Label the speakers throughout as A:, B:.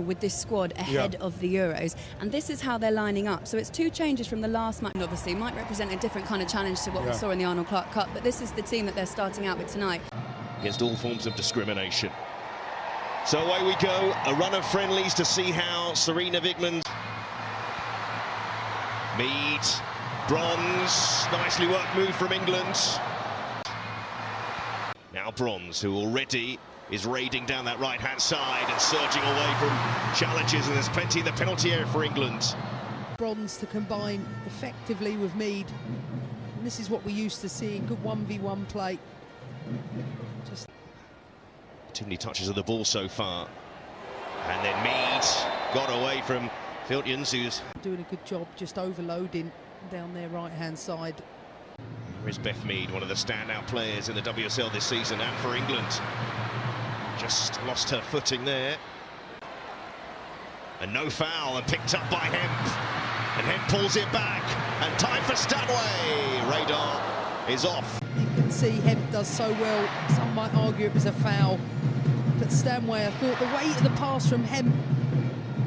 A: with this squad ahead of the Euros, and this is how they're lining up. So it's 2 changes from the last match. Obviously might represent a different kind of challenge to what we saw in the Arnold Clark Cup, but this is the team that they're starting out with tonight.
B: Against all forms of discrimination. So away we go, a run of friendlies to see how Serena Wigman. Mead, Bronze, nicely worked move from England. Now Bronze, who already is raiding down that right-hand side and surging away from challenges, and there's plenty in the penalty area for England.
C: Bronze to combine effectively with Mead. And this is what we used to see in good 1v1 play. Just
B: too many touches of the ball so far. And then Mead got away from Filtjens, who's
C: doing a good job just overloading down their right-hand side.
B: Here is Beth Mead, one of the standout players in the WSL this season and for England. Just lost her footing there. And no foul, and picked up by Hemp. And Hemp pulls it back, and time for Stanway. Radar is off.
C: You can see Hemp does so well. Some might argue it was a foul. But Stanway, I thought the weight of the pass from Hemp,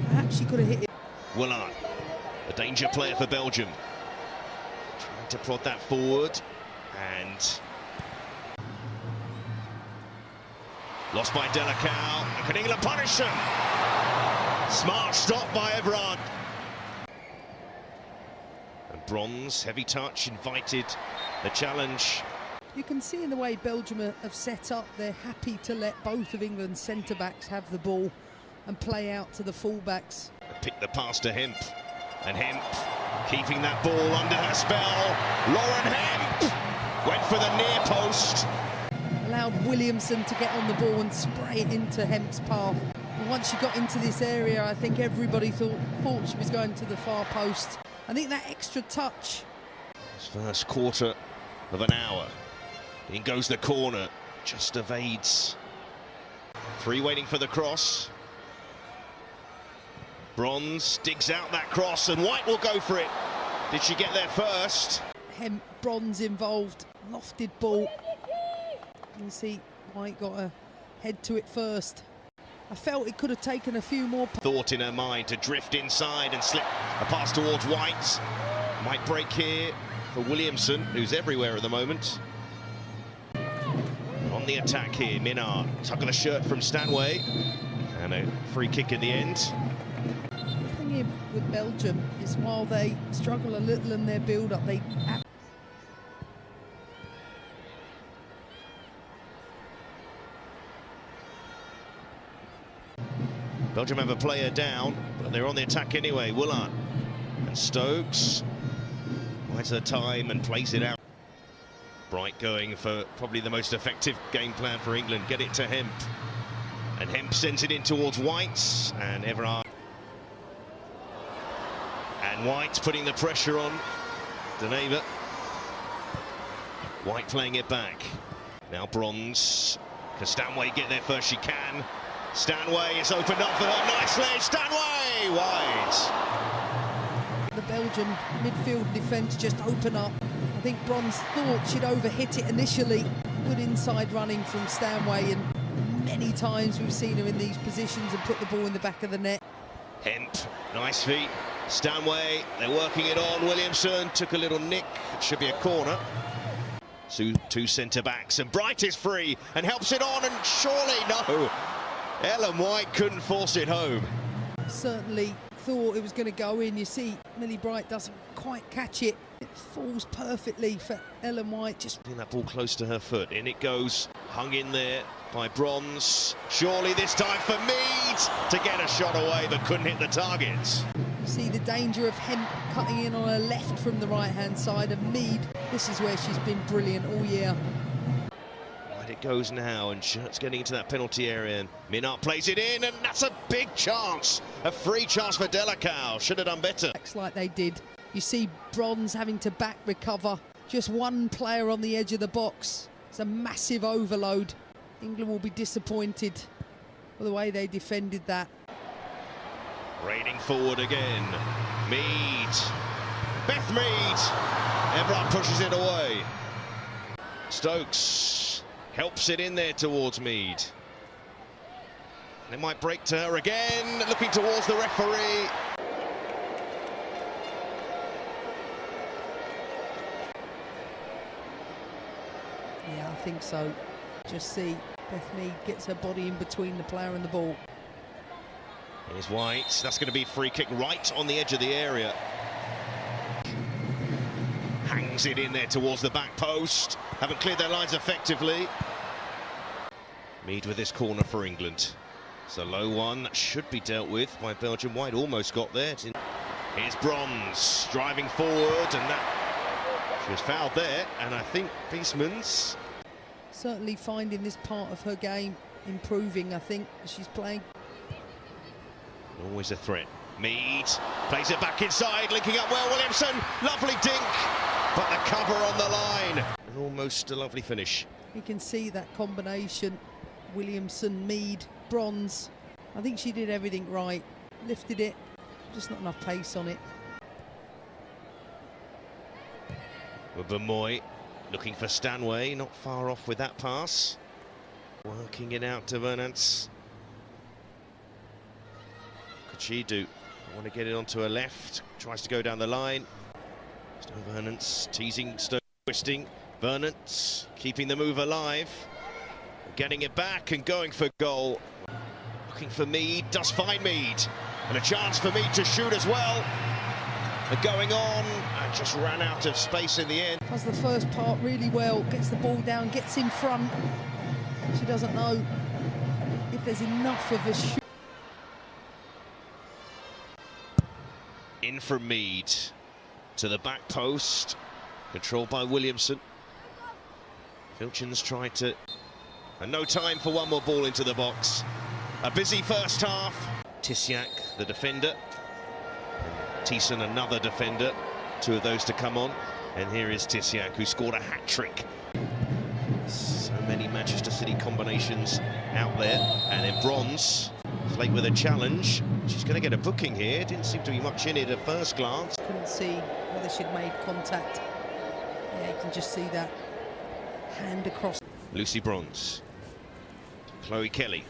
C: perhaps she could have hit it.
B: Willard, a danger player for Belgium. Trying to prod that forward, and lost by Delacau. And can England punish them? Smart stop by Everard. And Bronze, heavy touch, invited the challenge.
C: You can see in the way Belgium have set up, they're happy to let both of England's centre-backs have the ball and play out to the full-backs.
B: Pick the pass to Hemp, and Hemp keeping that ball under her spell. Lauren Hemp went for the near post.
C: Allowed Williamson to get on the ball and spray it into Hemp's path. And once she got into this area, I think everybody thought she was going to the far post. I think that extra touch.
B: This first quarter of an hour. In goes the corner, just evades. 3 waiting for the cross. Bronze digs out that cross, and White will go for it. Did she get there first?
C: Hemp, Bronze involved, lofted ball. You see White got a head to it first. I felt it could have taken a few more.
B: Thought in her mind to drift inside and slip a pass towards White. Might break here for Williamson, who's everywhere at the moment. On the attack here, Minard, tuck of the shirt from Stanway, and a free kick at the end.
C: The thing with Belgium is while they struggle a little in their build-up, they
B: Belgium have a player down, but they're on the attack anyway. Willard and Stokes buys her time and plays it out. Bright going for probably the most effective game plan for England. Get it to Hemp, and Hemp sends it in towards White, and Everard. And White's putting the pressure on Deneva. White playing it back. Now Bronze. Can Stanway get there first? She can. Stanway is opened up for her nicely. Stanway wide.
C: The Belgian midfield defence just open up. I think Bronze thought she'd overhit it initially. Good inside running from Stanway, and many times we've seen her in these positions and put the ball in the back of the net.
B: Hemp, nice feet. Stanway, they're working it on. Williamson took a little nick. It should be a corner. So 2 centre-backs, and Bright is free and helps it on, and surely no. Ellen White couldn't force it home.
C: Certainly thought it was going to go in. You see Millie Bright doesn't quite catch it. It falls perfectly for Ellen White. Just
B: putting that ball close to her foot. In it goes, hung in there by Bronze. Surely this time for Mead to get a shot away, but couldn't hit the targets.
C: You see the danger of Hemp cutting in on her left from the right-hand side, and Mead, this is where she's been brilliant all year.
B: It goes now, and Shirt's getting into that penalty area, and Minard plays it in, and that's a big chance. A free chance for Delacau. Should have done better.
C: Like they did. You see Bronze having to back recover. Just one player on the edge of the box. It's a massive overload. England will be disappointed with the way they defended that.
B: Raiding forward again. Mead. Beth Mead. Everard pushes it away. Stokes helps it in there towards Mead. It might break to her again, looking towards the referee.
C: Yeah, I think so. Just see Beth Mead gets her body in between the player and the ball.
B: Here's White. That's going to be free kick right on the edge of the area. Hangs it in there towards the back post. Haven't cleared their lines effectively. Mead with this corner for England. It's a low one that should be dealt with by Belgium. White almost got there. Here's Bronze driving forward, and that she was fouled there. And I think Biesmans
C: Certainly finding this part of her game improving. I think she's playing.
B: Always a threat. Mead plays it back inside, linking up well. Williamson, lovely dink, but the cover on the line. And almost a lovely finish.
C: You can see that combination. Williamson, Mead, Bronze. I think she did everything right. Lifted it, just not enough pace on it.
B: Moy looking for Stanway, not far off with that pass. Working it out to Vernants. Could she do? I want to get it onto her left. Tries to go down the line. Stone Vernants teasing, Stone twisting. Vernants keeping the move alive. Getting it back and going for goal. Looking for Mead, does find Mead. And a chance for Mead to shoot as well. And going on, and just ran out of space in the end.
C: Does the first part really well, gets the ball down, gets in front. She doesn't know if there's enough of a shoot.
B: In from Mead to the back post, controlled by Williamson. Filchin's tried to, and no time for one more ball into the box. A busy first half. Tisiak, the defender. Thiessen, another defender. Two of those to come on. And here is Tisiak, who scored a hat-trick. So many Manchester City combinations out there. And then Bronze is late with a challenge. She's going to get a booking here. Didn't seem to be much in it at first glance.
C: Couldn't see whether she'd made contact. Yeah, you can just see that hand across.
B: Lucy Bronze. Chloe Kelly.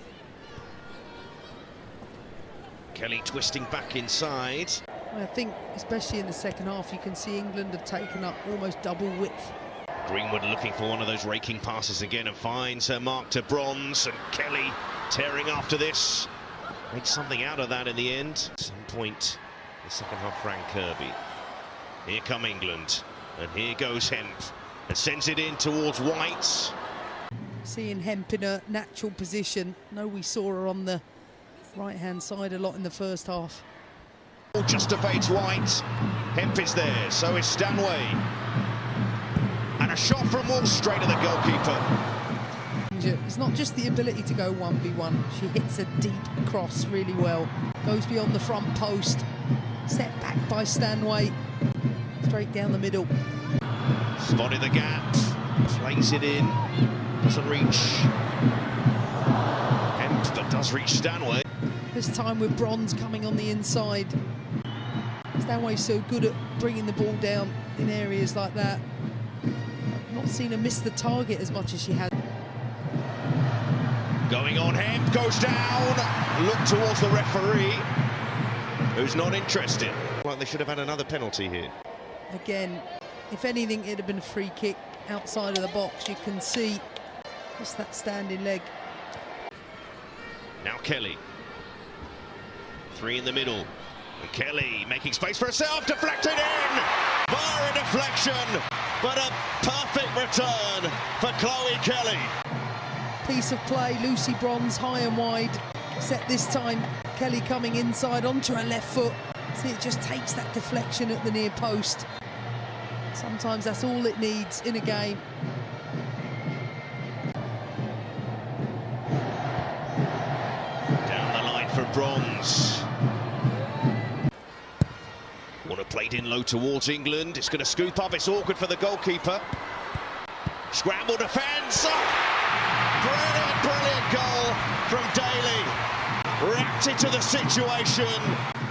B: Kelly twisting back inside.
C: I think, especially in the second half, you can see England have taken up almost double width.
B: Greenwood looking for one of those raking passes again and finds her mark to Bronze, and Kelly tearing after this. Made something out of that in the end. At some point, the second half, Frank Kirby. Here come England, and here goes Hemp, and sends it in towards White.
C: Seeing Hemp in a natural position. No, we saw her on the right-hand side a lot in the first half.
B: Just evades White. Hemp is there, so is Stanway. And a shot from Wall straight to the goalkeeper.
C: It's not just the ability to go 1v1. She hits a deep cross really well. Goes beyond the front post. Set back by Stanway. Straight down the middle.
B: Spotted the gap. Plays it in. Doesn't reach Hemp, but does reach Stanway.
C: This time with Bronze coming on the inside. Stanway's so good at bringing the ball down in areas like that. I've not seen her miss the target as much as she has.
B: Going on, Hemp goes down. Look towards the referee, who's not interested. Like they should have had another penalty here.
C: Again, if anything, it'd have been a free kick outside of the box. You can see just that standing leg.
B: Now Kelly. Three in the middle. And Kelly making space for herself, deflected in! Via a deflection, but a perfect return for Chloe Kelly.
C: Piece of play, Lucy Bronze, high and wide. Set this time, Kelly coming inside onto her left foot. See, it just takes that deflection at the near post. Sometimes that's all it needs in a game.
B: Down the line for Bronze. Warner played in low towards England. It's going to scoop up. It's awkward for the goalkeeper. Scramble defence. Brilliant, brilliant goal from Daly. Reacted to the situation.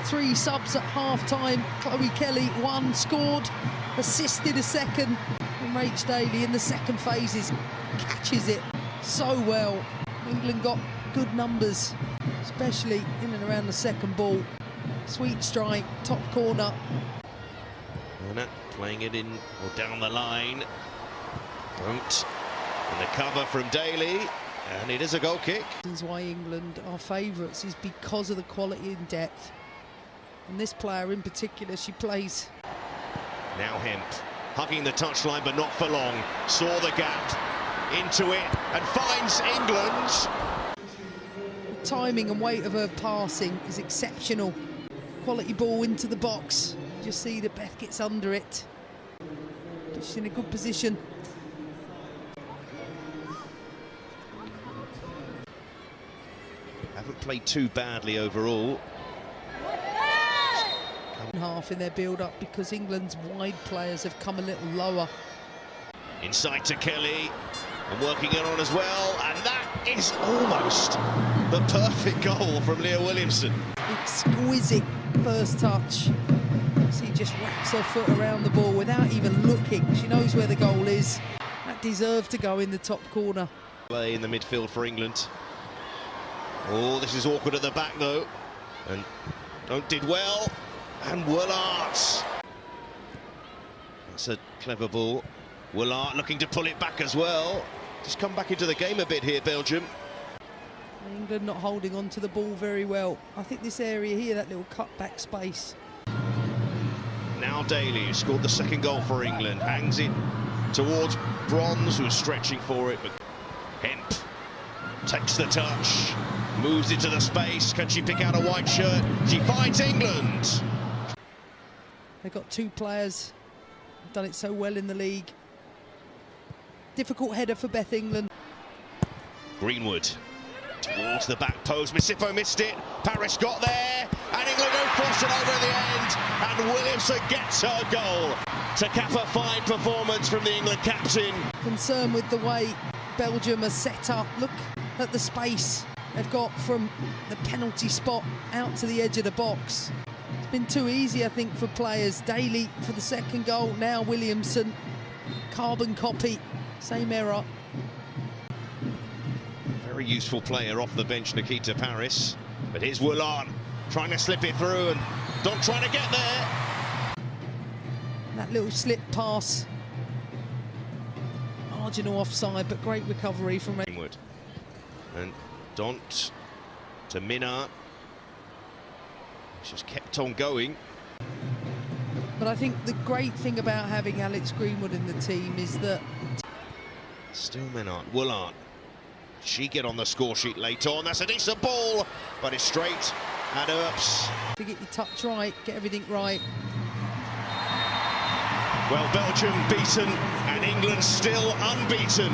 C: 3 subs at half-time. Chloe Kelly, 1, scored, assisted a second. And Rach Daly in the second phases catches it so well. England got good numbers. especially in and around the second ball. Sweet strike, top corner.
B: Werner playing it in or down the line. Don't. And the cover from Daly, and it is a goal kick.
C: This is why England are favourites, is because of the quality and depth. And this player in particular, she plays.
B: Now Hemp, hugging the touchline, but not for long. Saw the gap, into it, and finds England.
C: The timing and weight of her passing is exceptional. Quality ball into the box. You just see that Beth gets under it. But she's in a good position.
B: Haven't played too badly overall.
C: Half in their build-up because England's wide players have come a little lower.
B: Inside to Kelly, and working it on as well, and that is almost the perfect goal from Leah Williamson.
C: Exquisite first touch. She just wraps her foot around the ball without even looking. She knows where the goal is. That deserved to go in the top corner.
B: Play in the midfield for England. Oh, this is awkward at the back though, and Don't did well. And Woolart. That's a clever ball. Woolart looking to pull it back as well. Just come back into the game a bit here, Belgium.
C: England not holding on to the ball very well. I think this area here, that little cut-back space.
B: Now Daly, who scored the second goal for England, hangs it towards Bronze, who was stretching for it, but Hemp takes the touch, moves it to the space. Can she pick out a white shirt? She finds England.
C: They've got two players, done it so well in the league. Difficult header for Beth England.
B: Greenwood towards the back post. Misippo missed it. Paris got there, and England don't force it over at the end. And Williamson gets her goal to cap a fine performance from the England captain.
C: Concerned with the way Belgium are set up. Look at the space they've got from the penalty spot out to the edge of the box. It's been too easy, I think, for players. Daly for the second goal, now Williamson. Carbon copy, same error.
B: Very useful player off the bench, Nikita Paris. But here's Woolart trying to slip it through, and Don trying to get there.
C: That little slip pass. Marginal offside, but great recovery from
B: Greenwood. And Dont to Minna. She's kept on going.
C: But I think the great thing about having Alex Greenwood in the team is that...
B: Still Minna. Woolart. She get on the score sheet later on. That's a decent ball, but it's straight and Earps.
C: To get your touch right, get everything right.
B: Well, Belgium beaten and England still unbeaten.